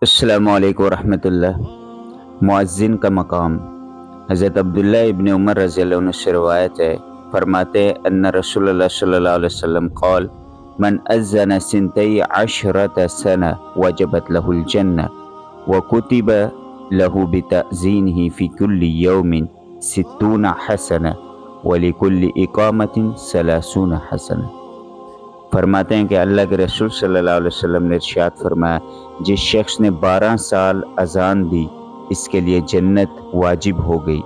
السلام علیکم ورحمۃ اللہ۔ مؤذن کا مقام۔ حضرت عبداللہ ابن عمر رضی اللہ عنہ سے روایت ہے، فرماتے ہیں ان رسول اللہ صلی اللہ علیہ وسلم قال من اذن سنتی عشرۃ سنہ وجبت له الجنہ وکتب له بتأذینہ فی کل یوم 60 حسنہ ولکل اقامۃ 30 حسنہ۔ فرماتے ہیں کہ اللہ کے رسول صلی اللہ علیہ وسلم نے ارشاد فرمایا، جس شخص نے 12 سال اذان دی اس کے لیے جنت واجب ہو گئی،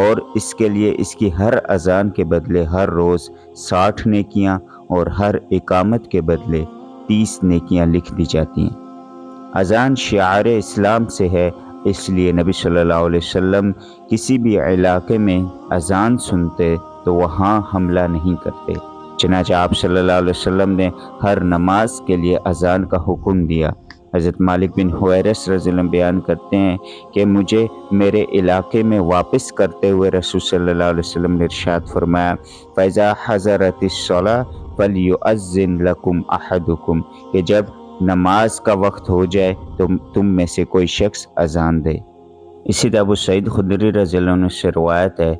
اور اس کے لیے اس کی ہر اذان کے بدلے ہر روز 60 نیکیاں اور ہر اقامت کے بدلے 30 نیکیاں لکھ دی جاتی ہیں۔ اذان شعار اسلام سے ہے، اس لیے نبی صلی اللہ علیہ وسلم کسی بھی علاقے میں اذان سنتے تو وہاں حملہ نہیں کرتے، چنانچہ آپ صلی اللہ علیہ وسلم نے ہر نماز کے لیے اذان کا حکم دیا۔ حضرت مالک بن حویرث رضی اللہ عنہ بیان کرتے ہیں کہ مجھے میرے علاقے میں واپس کرتے ہوئے رسول صلی اللہ علیہ وسلم نے ارشاد فرمایا، فَإِذَا حَضَرَتِ الصَّلَاةُ فَلْيُؤَذِّنْ لَكُمْ أَحَدُكُمْ، کہ جب نماز کا وقت ہو جائے تو تم میں سے کوئی شخص اذان دے۔ اسی طرح ابو سعید خدری رضی اللہ عنہ سے روایت ہے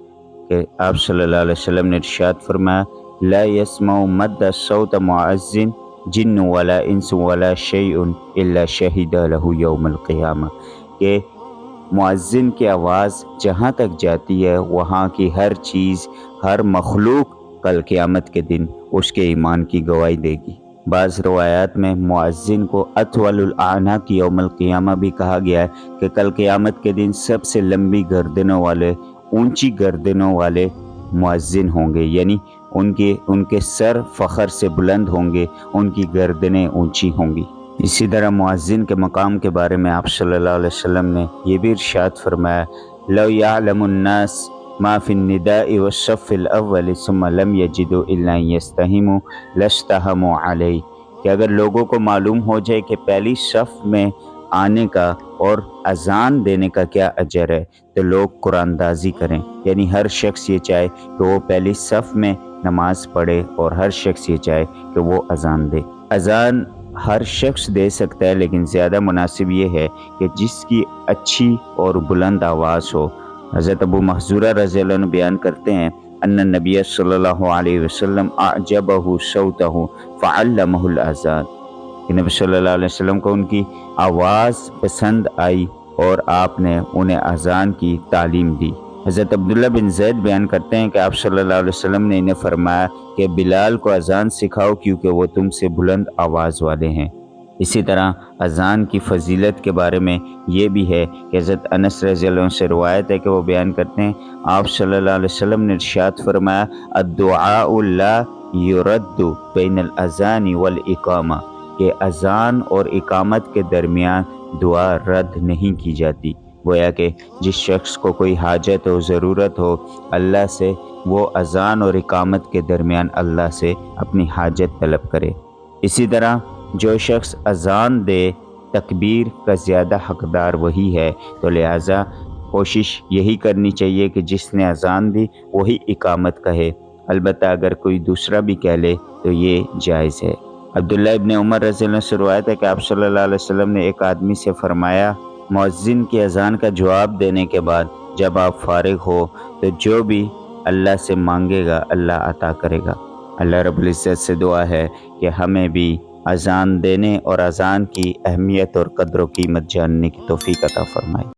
کہ آپ صلی اللہ علیہ وسلم نے ارشاد فرمایا، لا يسمع مد الصوت مؤذن جن ولا انس ولا شیء الا شہد له یوم القیامہ، کہ مؤذن کی آواز جہاں تک جاتی ہے وہاں کی ہر چیز، ہر مخلوق کل قیامت کے دن اس کے ایمان کی گواہی دے گی۔ بعض روایات میں مؤذن کو اطول الاعناق یوم القیامہ بھی کہا گیا ہے کہ کل قیامت کے دن سب سے لمبی گردنوں والے، اونچی گردنوں والے مؤذن ہوں گے، یعنی ان کے سر فخر سے بلند ہوں گے، ان کی گردنیں اونچی ہوں گی۔ اسی طرح مؤذن کے مقام کے بارے میں آپ صلی اللہ علیہ وسلم نے یہ بھی ارشاد فرمایا، لو یعلم الناس ما فی النداء والصف الاول ثم لم یجدوا الا ان یستہموا لاستہموا علیہ، کہ اگر لوگوں کو معلوم ہو جائے کہ پہلی صف میں آنے کا اور اذان دینے کا کیا اجر ہے تو لوگ قرآن دازی کریں، یعنی ہر شخص یہ چاہے کہ وہ پہلی صف میں نماز پڑھے اور ہر شخص یہ چاہے کہ وہ اذان دے۔ اذان ہر شخص دے سکتا ہے، لیکن زیادہ مناسب یہ ہے کہ جس کی اچھی اور بلند آواز ہو۔ حضرت ابو محذورہ رضی اللہ عنہ بیان کرتے ہیں ان النبی صلی اللہ علیہ وسلم اعجبہ صوتہ فعلمہ الاذان، کہ نبی صلی اللہ علیہ وسلم کو ان کی آواز پسند آئی اور آپ نے انہیں اذان کی تعلیم دی۔ حضرت عبداللہ بن زید بیان کرتے ہیں کہ آپ صلی اللہ علیہ وسلم نے انہیں فرمایا کہ بلال کو اذان سکھاؤ کیونکہ وہ تم سے بلند آواز والے ہیں۔ اسی طرح اذان کی فضیلت کے بارے میں یہ بھی ہے کہ حضرت انس رضی اللہ عنہ سے روایت ہے کہ وہ بیان کرتے ہیں آپ صلی اللہ علیہ وسلم نے ارشاد فرمایا، الدعاء لا یرد بین الاذان والاقامہ، کہ اذان اور اقامت کے درمیان دعا رد نہیں کی جاتی۔ گویا کہ جس شخص کو کوئی حاجت ہو، ضرورت ہو اللہ سے، وہ اذان اور اقامت کے درمیان اللہ سے اپنی حاجت طلب کرے۔ اسی طرح جو شخص اذان دے تکبیر کا زیادہ حقدار وہی ہے، تو لہٰذا کوشش یہی کرنی چاہیے کہ جس نے اذان دی وہی اقامت کہے، البتہ اگر کوئی دوسرا بھی کہہ لے تو یہ جائز ہے۔ عبداللہ ابن عمر رضی اللہ عنہ سے روایت ہے کہ آپ صلی اللہ علیہ وسلم نے ایک آدمی سے فرمایا، مؤذن کی اذان کا جواب دینے کے بعد جب آپ فارغ ہو تو جو بھی اللہ سے مانگے گا اللہ عطا کرے گا۔ اللہ رب العزت سے دعا ہے کہ ہمیں بھی اذان دینے اور اذان کی اہمیت اور قدر و قیمت جاننے کی توفیق عطا فرمائے۔